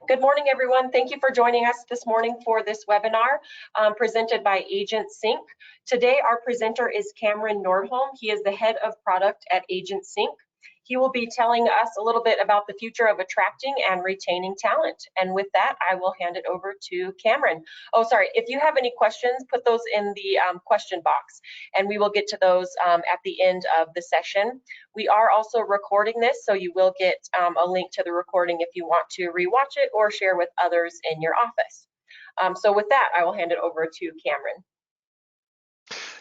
Good morning, everyone. Thank you for joining us this morning for this webinar presented by AgentSync. Today, our presenter is Cameron Nordholm. He is the head of product at AgentSync. He will be telling us a little bit about the future of attracting and retaining talent. And with that, I will hand it over to Cameron. Oh, sorry. If you have any questions, put those in the question box, and we will get to those at the end of the session. We are also recording this, so you will get a link to the recording if you want to rewatch it or share with others in your office. So with that, I will hand it over to Cameron.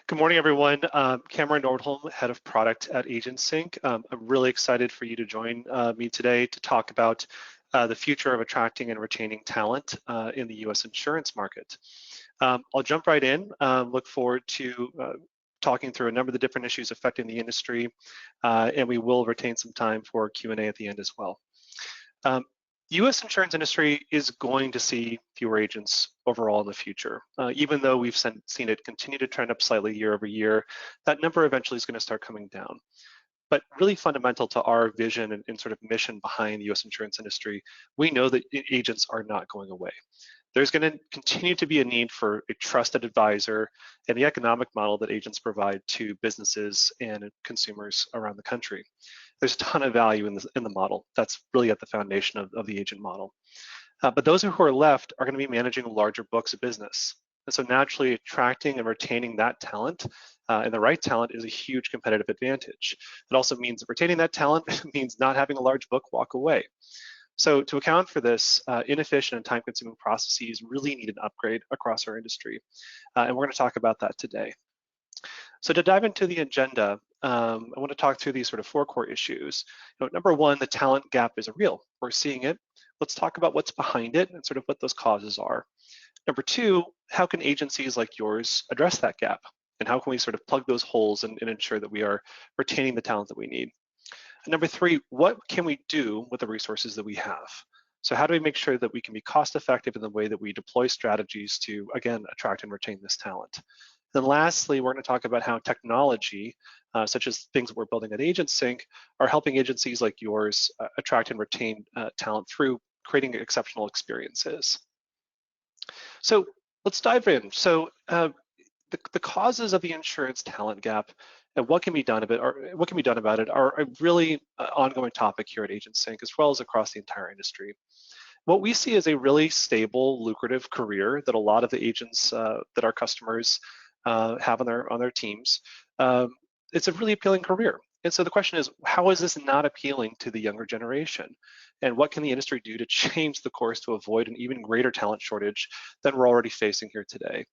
Good morning, everyone. Cameron Nordholm, head of product at AgentSync. I'm really excited for you to join me today to talk about the future of attracting and retaining talent in the U.S. insurance market. I'll jump right in. Look forward to talking through a number of the different issues affecting the industry, and we will retain some time for Q&A at the end as well. The U.S. insurance industry is going to see fewer agents overall in the future. Even though we've seen it continue to trend up slightly year over year, that number eventually is going to start coming down. But really fundamental to our vision and sort of mission behind the U.S. insurance industry, we know that agents are not going away. There's going to continue to be a need for a trusted advisor and the economic model that agents provide to businesses and consumers around the country. There's a ton of value in the model. That's really at the foundation of the agent model. But those who are left are going to be managing larger books of business. And so naturally attracting and retaining that talent and the right talent is a huge competitive advantage. It also means that retaining that talent means not having a large book walk away. So to account for this, inefficient and time-consuming processes really need an upgrade across our industry. And we're going to talk about that today. So to dive into the agenda, I want to talk through these sort of four core issues. Number one, the talent gap is real. We're seeing it. Let's talk about what's behind it and sort of what those causes are. Number two, how can agencies like yours address that gap? And how can we sort of plug those holes and ensure that we are retaining the talent that we need? And number three, what can we do with the resources that we have? So how do we make sure that we can be cost effective in the way that we deploy strategies to, again, attract and retain this talent? Then lastly, we're going to talk about how technology, such as things that we're building at AgentSync, are helping agencies like yours attract and retain talent through creating exceptional experiences. So let's dive in. So the causes of the insurance talent gap and what can be done about it are a really ongoing topic here at AgentSync, as well as across the entire industry. What we see is a really stable, lucrative career that a lot of the agents that our customers have on their teams. It's a really appealing career. And so the question is, how is this not appealing to the younger generation? And what can the industry do to change the course to avoid an even greater talent shortage than we're already facing here today?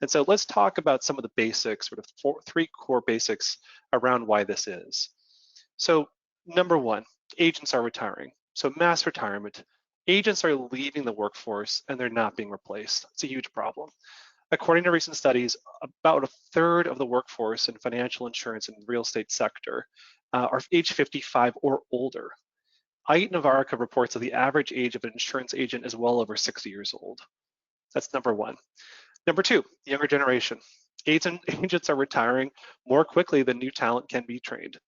And so let's talk about some of the basics, sort of three core basics around why this is. So number one, agents are retiring. So mass retirement. Agents are leaving the workforce and they're not being replaced. It's a huge problem. According to recent studies, about a third of the workforce in financial insurance and real estate sector are age 55 or older. Novarica reports that the average age of an insurance agent is well over 60 years old. That's number one. Number two, the younger generation. Agents are retiring more quickly than new talent can be trained.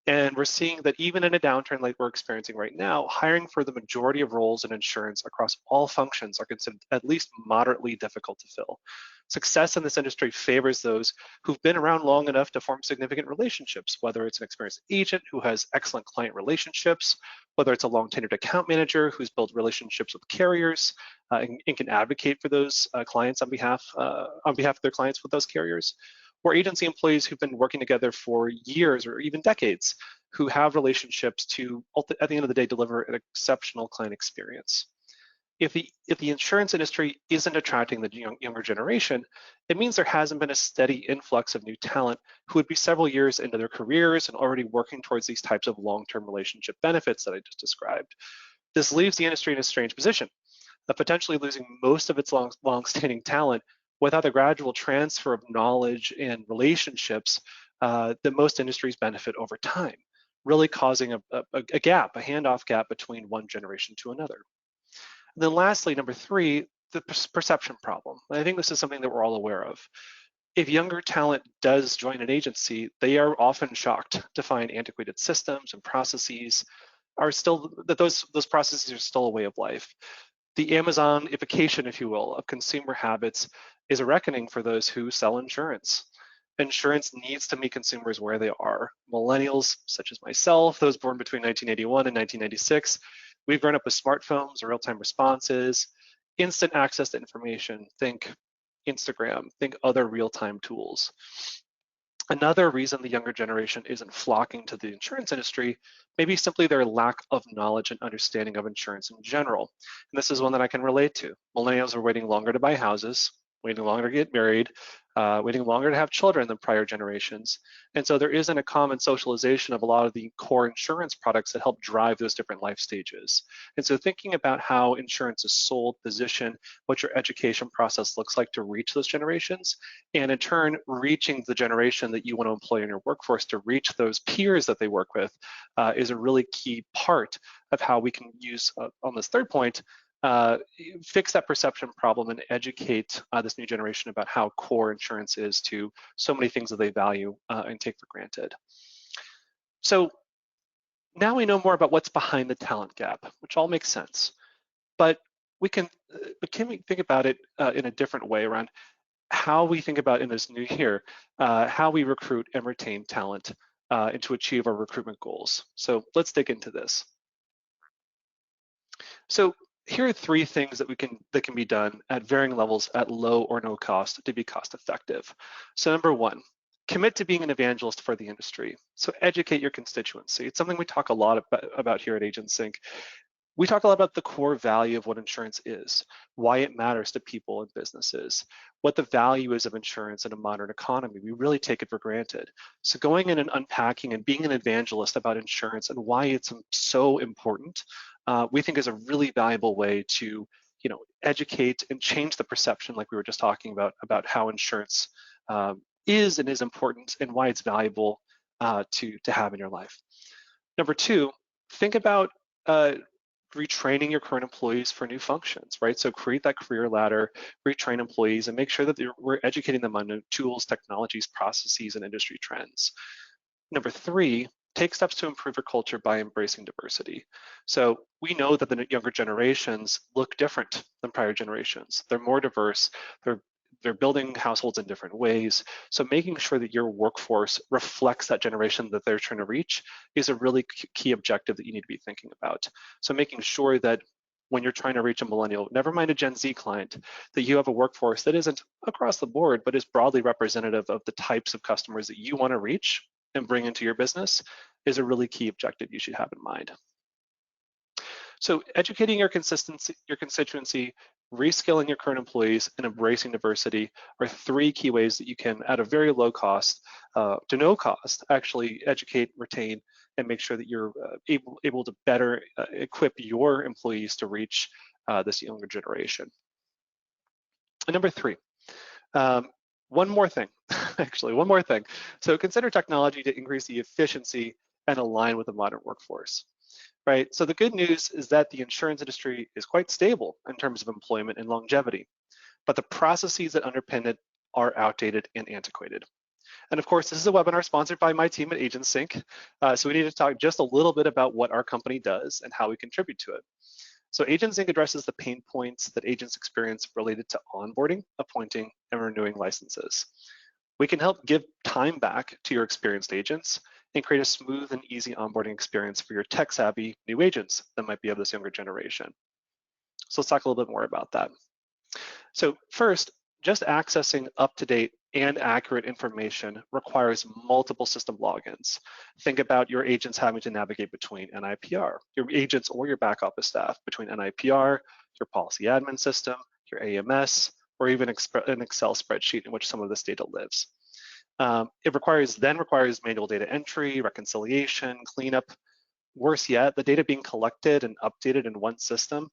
And we're seeing that even in a downturn like we're experiencing right now, hiring for the majority of roles in insurance across all functions are considered at least moderately difficult to fill. Success in this industry favors those who've been around long enough to form significant relationships, whether it's an experienced agent who has excellent client relationships, whether it's a long-tenured account manager who's built relationships with carriers and can advocate for those clients on behalf of their clients with those carriers, or agency employees who've been working together for years or even decades, who have relationships to, at the end of the day, deliver an exceptional client experience. If the insurance industry isn't attracting the younger generation, it means there hasn't been a steady influx of new talent who would be several years into their careers and already working towards these types of long-term relationship benefits that I just described. This leaves the industry in a strange position of potentially losing most of its long-standing talent without the gradual transfer of knowledge and relationships that most industries benefit over time, really causing a gap, a handoff gap between one generation to another. And then lastly, number three, the perception problem. And I think this is something that we're all aware of. If younger talent does join an agency, they are often shocked to find antiquated systems and processes, are still, that those processes are still a way of life. The Amazonification, if you will, of consumer habits is a reckoning for those who sell insurance. Insurance needs to meet consumers where they are. Millennials, such as myself, those born between 1981 and 1996, we've grown up with smartphones, real-time responses, instant access to information. Think Instagram, think other real-time tools. Another reason the younger generation isn't flocking to the insurance industry may be simply their lack of knowledge and understanding of insurance in general. And this is one that I can relate to. Millennials are waiting longer to buy houses, waiting longer to get married, waiting longer to have children than prior generations. And so there isn't a common socialization of a lot of the core insurance products that help drive those different life stages. And so thinking about how insurance is sold, positioned, what your education process looks like to reach those generations, and in turn, reaching the generation that you want to employ in your workforce to reach those peers that they work with is a really key part of how we can use, on this third point, fix that perception problem and educate this new generation about how core insurance is to so many things that they value and take for granted. So now we know more about what's behind the talent gap, which all makes sense. But can we think about it in a different way around how we think about in this new year, how we recruit and retain talent and to achieve our recruitment goals. So let's dig into this. So here are three things that can be done at varying levels at low or no cost to be cost effective. So number one, commit to being an evangelist for the industry. So educate your constituency. It's something we talk a lot about here at AgentSync. We talk a lot about the core value of what insurance is, why it matters to people and businesses, what the value is of insurance in a modern economy. We really take it for granted. So going in and unpacking and being an evangelist about insurance and why it's so important, we think is a really valuable way to, educate and change the perception, like we were just talking about how insurance is and is important and why it's valuable to have in your life. Number two, think about retraining your current employees for new functions, right? So create that career ladder, retrain employees, and make sure that we're educating them on new tools, technologies, processes, and industry trends. Number three, take steps to improve your culture by embracing diversity. So we know that the younger generations look different than prior generations. They're more diverse. They're building households in different ways. So making sure that your workforce reflects that generation that they're trying to reach is a really key objective that you need to be thinking about. So making sure that when you're trying to reach a millennial, never mind a Gen Z client, that you have a workforce that isn't across the board, but is broadly representative of the types of customers that you want to reach and bring into your business is a really key objective you should have in mind. So educating your constituency, reskilling your current employees, and embracing diversity are three key ways that you can, at a very low cost to no cost, actually educate, retain, and make sure that you're able to better equip your employees to reach this younger generation. And number three, one more thing, actually, one more thing. So consider technology to increase the efficiency and align with the modern workforce. Right, so the good news is that the insurance industry is quite stable in terms of employment and longevity, but the processes that underpin it are outdated and antiquated. And of course, this is a webinar sponsored by my team at AgentSync, so we need to talk just a little bit about what our company does and how we contribute to it. So AgentSync addresses the pain points that agents experience related to onboarding, appointing, and renewing licenses. We can help give time back to your experienced agents and create a smooth and easy onboarding experience for your tech-savvy new agents that might be of this younger generation. So let's talk a little bit more about that. So first, just accessing up-to-date and accurate information requires multiple system logins. Think about your agents having to navigate between NIPR, your agents or your back office staff between NIPR, your policy admin system, your AMS, or even an Excel spreadsheet in which some of this data lives. It requires manual data entry, reconciliation, cleanup. Worse yet, the data being collected and updated in one system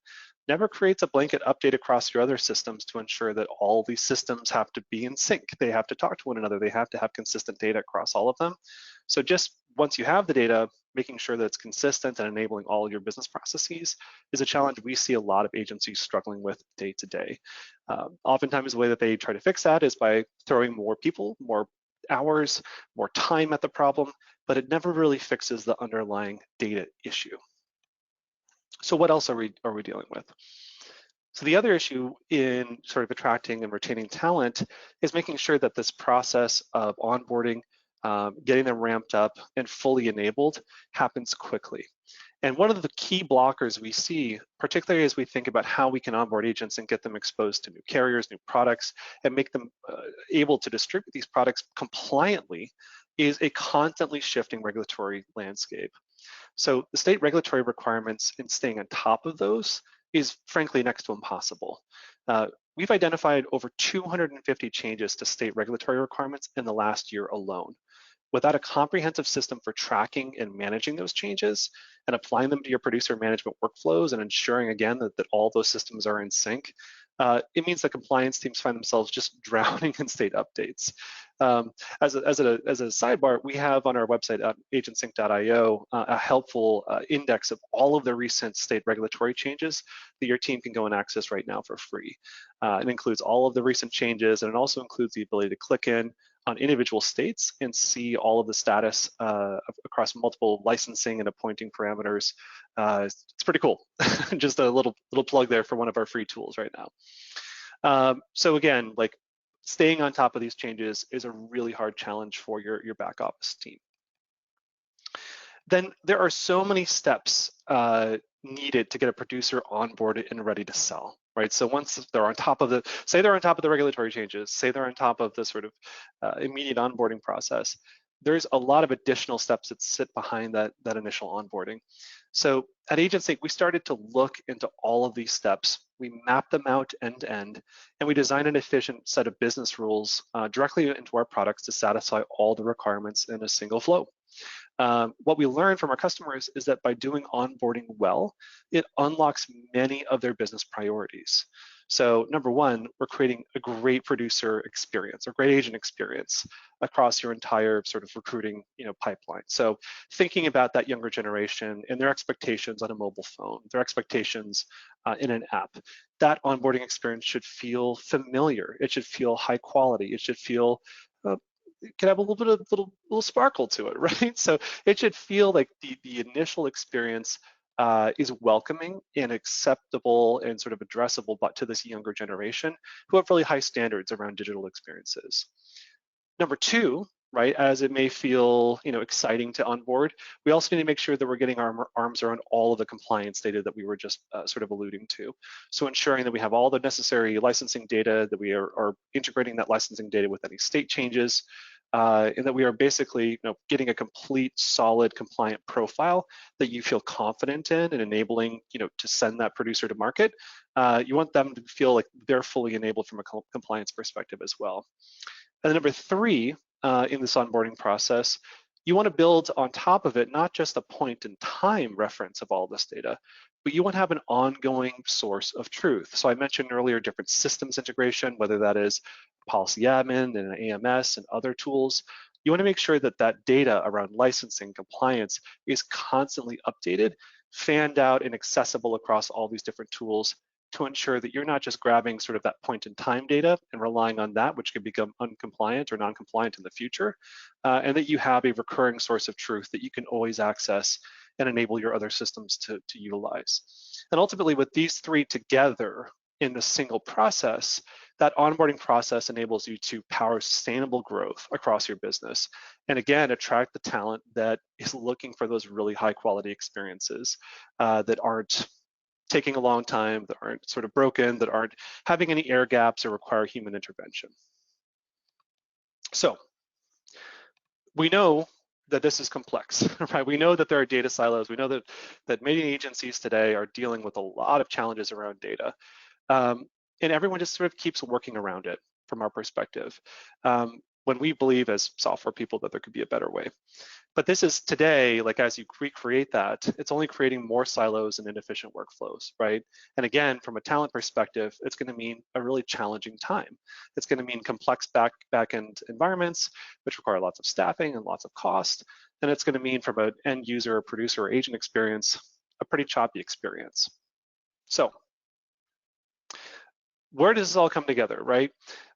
never creates a blanket update across your other systems to ensure that all these systems have to be in sync. They have to talk to one another. They have to have consistent data across all of them. So just once you have the data, making sure that it's consistent and enabling all your business processes is a challenge we see a lot of agencies struggling with day to day. Oftentimes the way that they try to fix that is by throwing more people, more hours, more time at the problem, but it never really fixes the underlying data issue. So what else are we dealing with? So the other issue in sort of attracting and retaining talent is making sure that this process of onboarding, getting them ramped up and fully enabled happens quickly. And one of the key blockers we see, particularly as we think about how we can onboard agents and get them exposed to new carriers, new products, and make them able to distribute these products compliantly, is a constantly shifting regulatory landscape. So the state regulatory requirements and staying on top of those is frankly next to impossible. We've identified over 250 changes to state regulatory requirements in the last year alone. Without a comprehensive system for tracking and managing those changes and applying them to your producer management workflows and ensuring again that all those systems are in sync, it means that compliance teams find themselves just drowning in state updates. As a sidebar, we have on our website at agentsync.io a helpful index of all of the recent state regulatory changes that your team can go and access right now for free. It includes all of the recent changes, and it also includes the ability to click in on individual states and see all of the status across multiple licensing and appointing parameters. It's pretty cool. Just a little plug there for one of our free tools right now. So again, like staying on top of these changes is a really hard challenge for your back office team. Then there are so many steps needed to get a producer onboarded and ready to sell, right? So once they're on top of say they're on top of the regulatory changes, say they're on top of the sort of immediate onboarding process, there's a lot of additional steps that sit behind that initial onboarding. So at AgentSync, we started to look into all of these steps. We mapped them out end to end, and we designed an efficient set of business rules directly into our products to satisfy all the requirements in a single flow. What we learned from our customers is that by doing onboarding well, it unlocks many of their business priorities. So number one, we're creating a great producer experience or great agent experience across your entire sort of recruiting pipeline. So thinking about that younger generation and their expectations on a mobile phone, their expectations in an app, that onboarding experience should feel familiar. It should feel high quality. It should feel it can have a little bit of little sparkle to it, right? So it should feel like the initial experience is welcoming and acceptable and sort of addressable, but to this younger generation who have really high standards around digital experiences. Number two, right, as it may feel exciting to onboard, we also need to make sure that we're getting our arms around all of the compliance data that we were just sort of alluding to. So ensuring that we have all the necessary licensing data, that we are integrating that licensing data with any state changes, and that we are basically getting a complete, solid, compliant profile that you feel confident in and enabling to send that producer to market. You want them to feel like they're fully enabled from a compliance perspective as well. And then number three, in this onboarding process, you want to build on top of it not just a point in time reference of all this data, but you want to have an ongoing source of truth. So I mentioned earlier different systems integration, whether that is policy admin and an AMS and other tools. You want to make sure that that data around licensing compliance is constantly updated, fanned out and accessible across all these different tools to ensure that you're not just grabbing sort of that point in time data and relying on that, which could become uncompliant or non-compliant in the future, and that you have a recurring source of truth that you can always access and enable your other systems to utilize. And ultimately, with these three together in a single process, that onboarding process enables you to power sustainable growth across your business. And again, attract the talent that is looking for those really high quality experiences that aren't taking a long time, that aren't sort of broken, that aren't having any air gaps or require human intervention. So we know that this is complex, right? We know that there are data silos. We know that many agencies today are dealing with a lot of challenges around data. And everyone just sort of keeps working around it from our perspective. When we believe as software people that there could be a better way. But this is today, like as you recreate that, it's only creating more silos and inefficient workflows, right? And again, from a talent perspective, it's going to mean a really challenging time. It's going to mean complex back-end environments, which require lots of staffing and lots of cost. And it's going to mean from an end user, producer, or agent experience, a pretty choppy experience. So where does this all come together, right?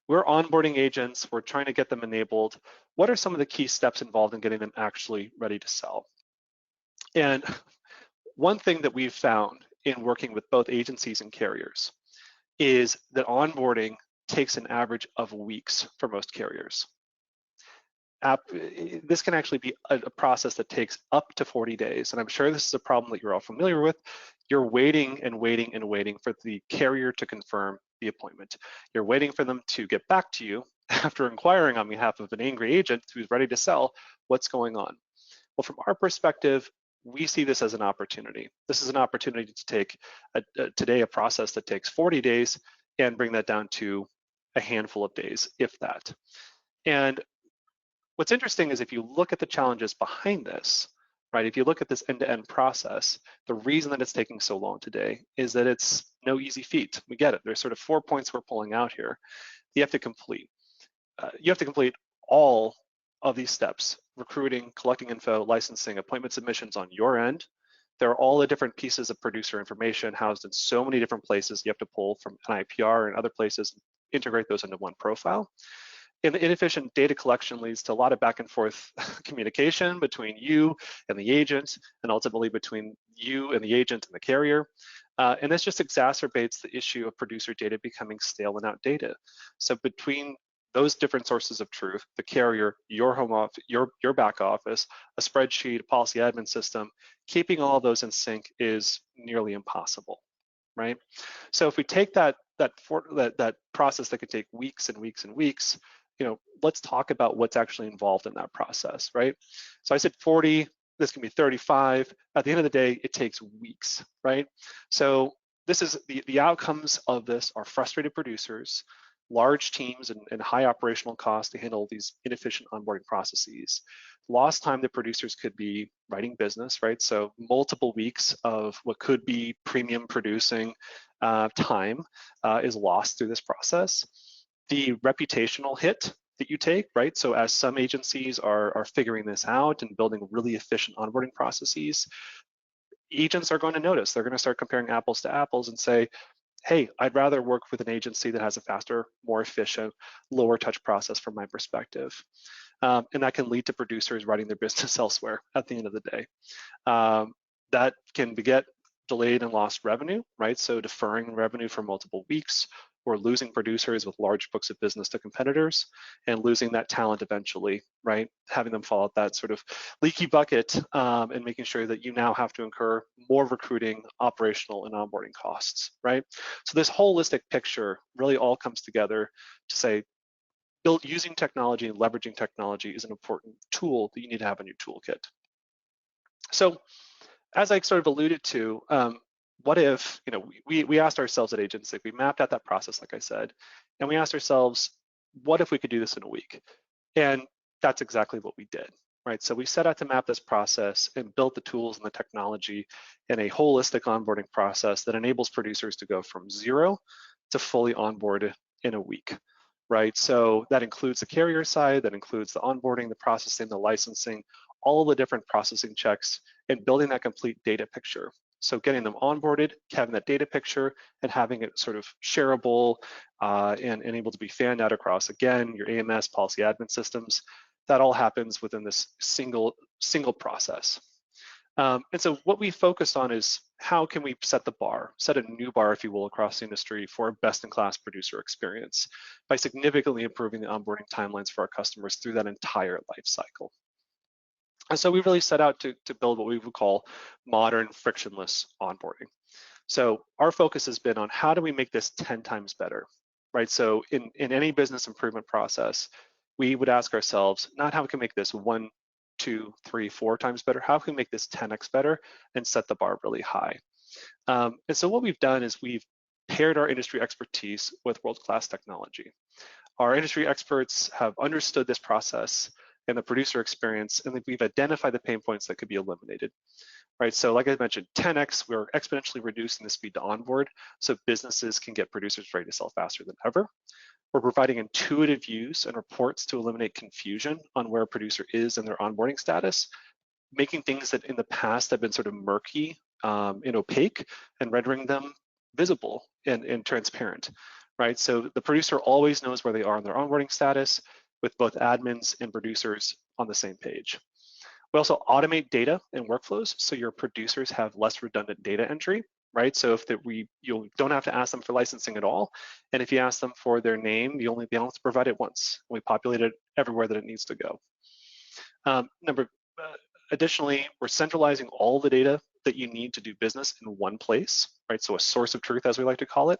We're onboarding agents, we're trying to get them enabled. What are some of the key steps involved in getting them actually ready to sell? And one thing that we've found in working with both agencies and carriers is that onboarding takes an average of weeks for most carriers. This can actually be a process that takes up to 40 days. And I'm sure this is a problem that you're all familiar with. You're waiting and waiting and waiting for the carrier to confirm the appointment. You're waiting for them to get back to you after inquiring on behalf of an angry agent who's ready to sell what's going on. Well, from our perspective, we see this as an opportunity. This is an opportunity to take today a process that takes 40 days and bring that down to a handful of days, if that. And what's interesting is if you look at the challenges behind this, right? If you look at this end-to-end process, the reason that it's taking so long today is that it's no easy feat. We get it. There's sort of 4 points we're pulling out here. You have to complete. You have to complete all of these steps: recruiting, collecting info, licensing, appointment submissions on your end. There are all the different pieces of producer information housed in so many different places you have to pull from an IPR and other places, integrate those into one profile. And the inefficient data collection leads to a lot of back and forth communication between you and the agent, and ultimately between you and the agent and the carrier. And this just exacerbates the issue of producer data becoming stale and outdated. So between those different sources of truth, the carrier, your home office, your back office, a spreadsheet, a policy admin system, keeping all of those in sync is nearly impossible, right? So if we take that process that could take weeks and weeks and weeks, let's talk about what's actually involved in that process, right? So I said 40, this can be 35. At the end of the day, it takes weeks, right? So this is the outcomes of this are frustrated producers, large teams and high operational costs to handle these inefficient onboarding processes. Lost time that producers could be writing business, right? So multiple weeks of what could be premium producing time is lost through this process. The reputational hit that you take, right? So as some agencies are figuring this out and building really efficient onboarding processes, agents are going to notice. They're going to start comparing apples to apples and say, hey, I'd rather work with an agency that has a faster, more efficient, lower touch process from my perspective. And that can lead to producers writing their business elsewhere at the end of the day. That can beget delayed and lost revenue, right? So deferring revenue for multiple weeks, or losing producers with large books of business to competitors, and losing that talent eventually, right? Having them fall at that sort of leaky bucket, and making sure that you now have to incur more recruiting, operational, and onboarding costs, right? So this holistic picture really all comes together to say, using technology and leveraging technology is an important tool that you need to have in your toolkit. So as I sort of alluded to, what if, we asked ourselves at AgentSync, we mapped out that process, like I said, and we asked ourselves, what if we could do this in a week? And that's exactly what we did, right? So we set out to map this process and built the tools and the technology in a holistic onboarding process that enables producers to go from 0 to fully onboarded in a week, right? So that includes the carrier side, that includes the onboarding, the processing, the licensing, all the different processing checks, and building that complete data picture. So getting them onboarded, having that data picture, and having it sort of shareable and able to be fanned out across, again, your AMS, policy admin systems. That all happens within this single process. And so what we focused on is how can we set a new bar, if you will, across the industry for a best-in-class producer experience by significantly improving the onboarding timelines for our customers through that entire life cycle. And so we really set out to build what we would call modern frictionless onboarding. So our focus has been on how do we make this 10 times better, right? So in any business improvement process, we would ask ourselves, not how we can make this 1, 2, 3, 4 times better, how can we make this 10x better and set the bar really high? And so what we've done is we've paired our industry expertise with world-class technology. Our industry experts have understood this process and the producer experience, and we've identified the pain points that could be eliminated, right? So like I mentioned, 10x, we're exponentially reducing the speed to onboard so businesses can get producers ready to sell faster than ever. We're providing intuitive views and reports to eliminate confusion on where a producer is in their onboarding status, making things that in the past have been sort of murky and opaque, and rendering them visible and transparent, right? So the producer always knows where they are in their onboarding status, with both admins and producers on the same page. We also automate data and workflows so your producers have less redundant data entry, right? So if you don't have to ask them for licensing at all, and if you ask them for their name, you only have to provide it once. We populate it everywhere that it needs to go. Additionally, we're centralizing all the data that you need to do business in one place, right? So a source of truth, as we like to call it,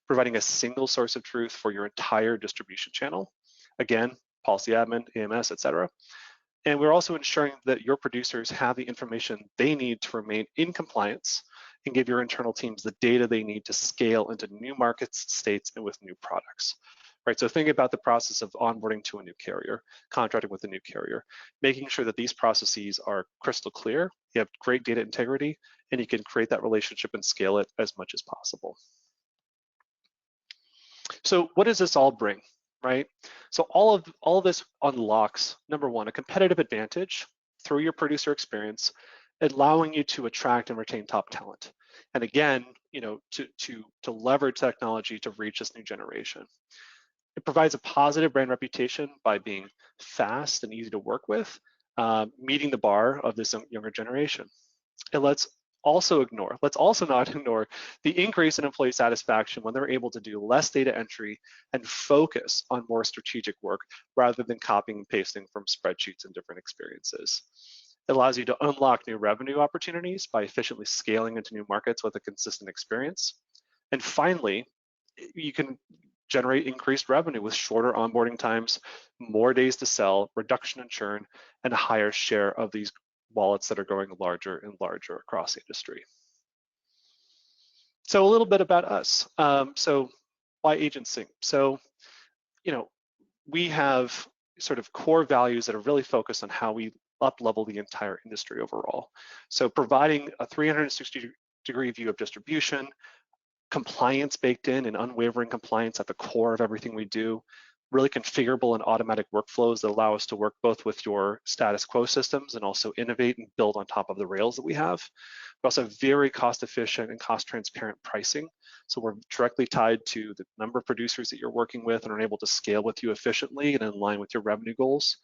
providing a single source of truth for your entire distribution channel. Again, policy admin, AMS, et cetera. And we're also ensuring that your producers have the information they need to remain in compliance and give your internal teams the data they need to scale into new markets, states, and with new products. Right, so think about the process of onboarding to a new carrier, contracting with a new carrier, making sure that these processes are crystal clear, you have great data integrity, and you can create that relationship and scale it as much as possible. So what does this all bring, right? So all of this unlocks, number one, a competitive advantage through your producer experience, allowing you to attract and retain top talent. And again, to leverage technology to reach this new generation. It provides a positive brand reputation by being fast and easy to work with, meeting the bar of this younger generation. And let's also not ignore the increase in employee satisfaction when they're able to do less data entry and focus on more strategic work rather than copying and pasting from spreadsheets and different experiences. It allows you to unlock new revenue opportunities by efficiently scaling into new markets with a consistent experience. And finally, you can generate increased revenue with shorter onboarding times, more days to sell, reduction in churn, and a higher share of these wallets that are growing larger and larger across the industry. So a little bit about us. So why AgentSync? So, we have sort of core values that are really focused on how we up-level the entire industry overall. So providing a 360-degree view of distribution, compliance baked in and unwavering compliance at the core of everything we do, really configurable and automatic workflows that allow us to work both with your status quo systems and also innovate and build on top of the rails that we have. We also have very cost efficient and cost transparent pricing. So we're directly tied to the number of producers that you're working with and are able to scale with you efficiently and in line with your revenue goals.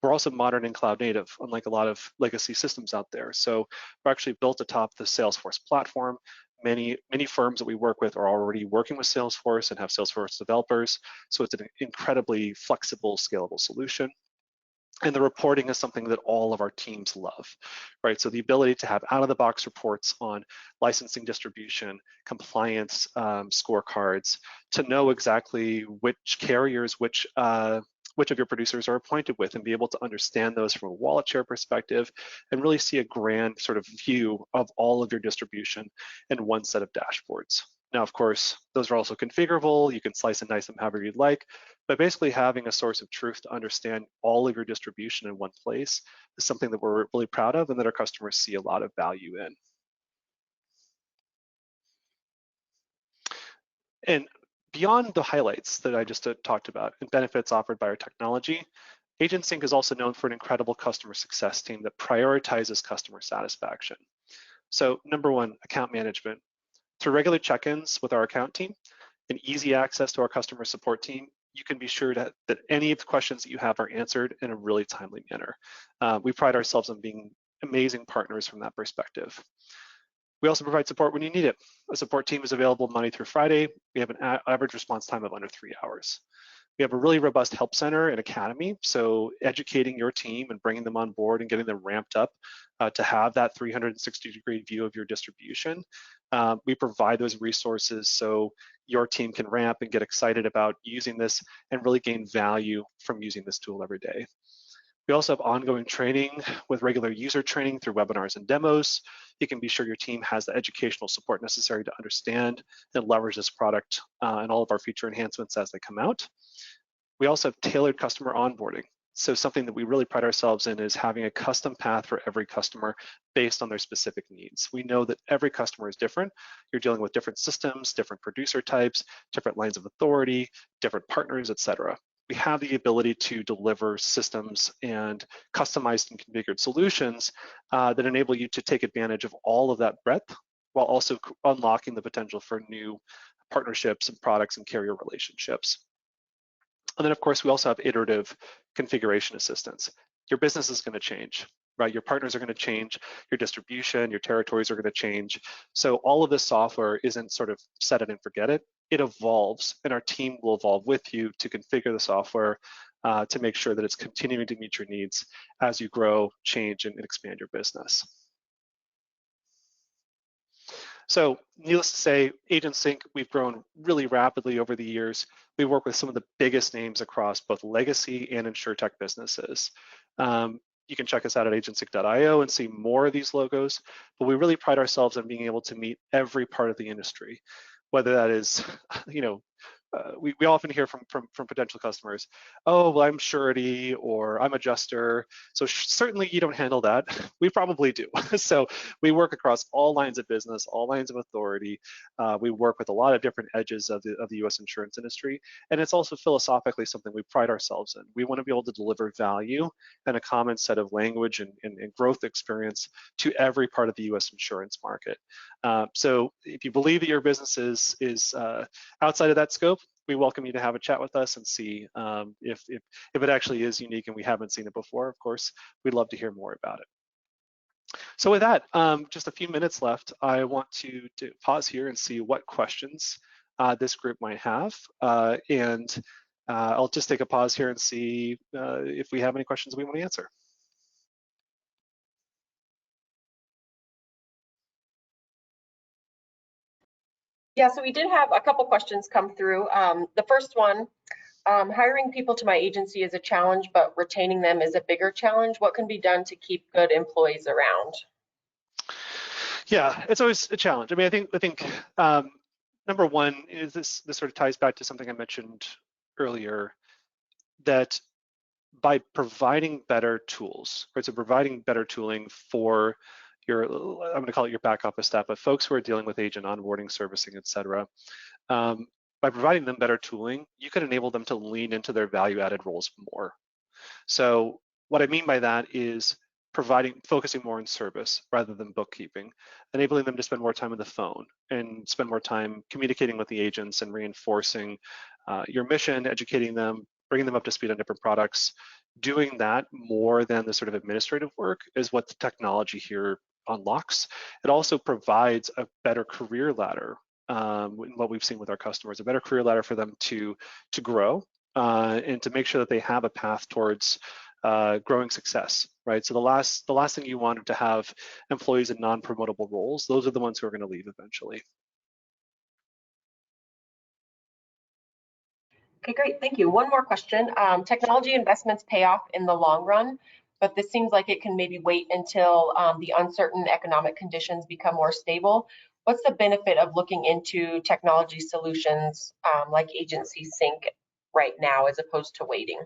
We're also modern and cloud native, unlike a lot of legacy systems out there. So we're actually built atop the Salesforce platform. Many firms that we work with are already working with Salesforce and have Salesforce developers. So it's an incredibly flexible, scalable solution. And the reporting is something that all of our teams love, right? So the ability to have out-of-the-box reports on licensing distribution, compliance scorecards, to know exactly which carriers, which of your producers are appointed with, and be able to understand those from a wallet share perspective and really see a grand sort of view of all of your distribution in one set of dashboards. Now, of course, those are also configurable. You can slice and dice them however you'd like, but basically having a source of truth to understand all of your distribution in one place is something that we're really proud of and that our customers see a lot of value in. And beyond the highlights that I just talked about and benefits offered by our technology, AgentSync is also known for an incredible customer success team that prioritizes customer satisfaction. So number one, account management. Through regular check-ins with our account team and easy access to our customer support team, you can be sure that any of the questions that you have are answered in a really timely manner. We pride ourselves on being amazing partners from that perspective. We also provide support when you need it. A support team is available Monday through Friday. We have an average response time of under 3 hours. We have a really robust help center and academy, so educating your team and bringing them on board and getting them ramped up to have that 360-degree view of your distribution. We provide those resources so your team can ramp and get excited about using this and really gain value from using this tool every day. We also have ongoing training with regular user training through webinars and demos. You can be sure your team has the educational support necessary to understand and leverage this product and all of our feature enhancements as they come out. We also have tailored customer onboarding. So something that we really pride ourselves in is having a custom path for every customer based on their specific needs. We know that every customer is different. You're dealing with different systems, different producer types, different lines of authority, different partners, et cetera. We have the ability to deliver systems and customized and configured solutions that enable you to take advantage of all of that breadth while also unlocking the potential for new partnerships and products and carrier relationships. And then, of course, we also have iterative configuration assistance. Your business is going to change. right? Your partners are going to change, your distribution, your territories are going to change. So all of this software isn't sort of set it and forget it. It evolves, and our team will evolve with you to configure the software to make sure that it's continuing to meet your needs as you grow, change, and expand your business. So needless to say, AgentSync, we've grown really rapidly over the years. We work with some of the biggest names across both legacy and insurtech businesses. You can check us out at agentsync.io and see more of these logos, but we really pride ourselves on being able to meet every part of the industry, whether that is, we often hear from potential customers, oh, well, I'm surety or I'm adjuster. So certainly you don't handle that. We probably do. So we work across all lines of business, all lines of authority. We work with a lot of different edges of the US insurance industry. And it's also philosophically something we pride ourselves in. We want to be able to deliver value and a common set of language and growth experience to every part of the US insurance market. So if you believe that your business is outside of that scope, we welcome you to have a chat with us and see if it actually is unique and we haven't seen it before. Of course, we'd love to hear more about it. So with that, just a few minutes left. I want to pause here and see what questions this group might have. And I'll just take a pause here and see if we have any questions we want to answer. Yeah, so we did have a couple questions come through. The first one, hiring people to my agency is a challenge, but retaining them is a bigger challenge. What can be done to keep good employees around? Yeah, it's always a challenge. I mean, I think number one is this sort of ties back to something I mentioned earlier, that by providing better tools, right? So providing better tooling for your, I'm going to call it your back office staff, but folks who are dealing with agent onboarding, servicing, et cetera. By providing them better tooling, you can enable them to lean into their value-added roles more. So what I mean by that is focusing more on service rather than bookkeeping, enabling them to spend more time on the phone and spend more time communicating with the agents and reinforcing your mission, educating them, bringing them up to speed on different products. Doing that more than the sort of administrative work is what the technology here unlocks. It also provides a better career ladder, what we've seen with our customers, a better career ladder for them to grow and to make sure that they have a path towards growing success, right? So the last thing you want to have employees in non-promotable roles. Those are the ones who are going to leave eventually. Okay, great, thank you. One more question. Technology investments pay off in the long run, but this seems like it can maybe wait until the uncertain economic conditions become more stable. What's the benefit of looking into technology solutions like AgentSync right now as opposed to waiting?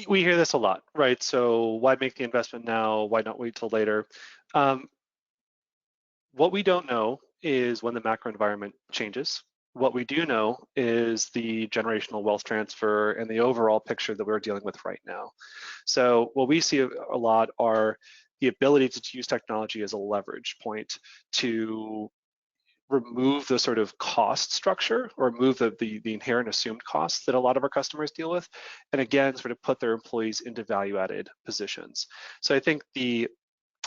We hear this a lot, right? So why make the investment now? Why not wait till later? What we don't know is when the macro environment changes. What we do know is the generational wealth transfer and the overall picture that we're dealing with right now. So what we see a lot are the ability to use technology as a leverage point to remove the sort of cost structure or remove the inherent assumed costs that a lot of our customers deal with, and again, sort of put their employees into value-added positions. So I think the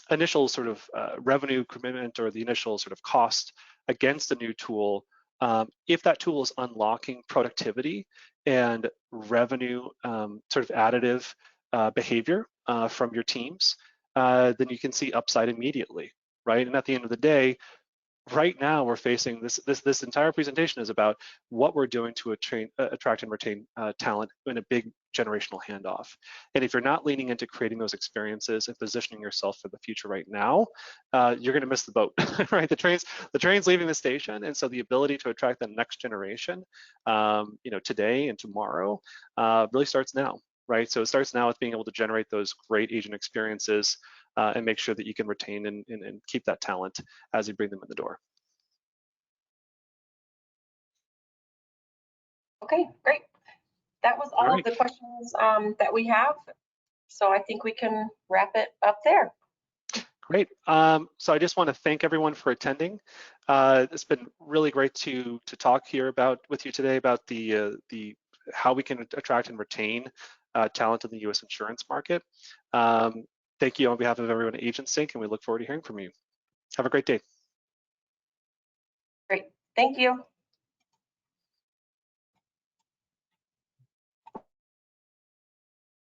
initial sort of revenue commitment or the initial sort of cost against a new tool, if that tool is unlocking productivity and revenue sort of additive behavior from your teams, then you can see upside immediately, right? And at the end of the day, right now we're facing this entire presentation is about what we're doing to attract and retain talent in a big generational handoff. And if you're not leaning into creating those experiences and positioning yourself for the future right now, you're going to miss the boat, right? The train's leaving the station, and so the ability to attract the next generation, today and tomorrow, really starts now, right? So it starts now with being able to generate those great agent experiences and make sure that you can retain and keep that talent as you bring them in the door. Okay, great. That was all of the questions that we have. So I think we can wrap it up there. Great. So I just want to thank everyone for attending. It's been really great to talk here with you today about the how we can attract and retain talent in the U.S. insurance market. Thank you on behalf of everyone at AgentSync, and we look forward to hearing from you. Have a great day. Great. Thank you.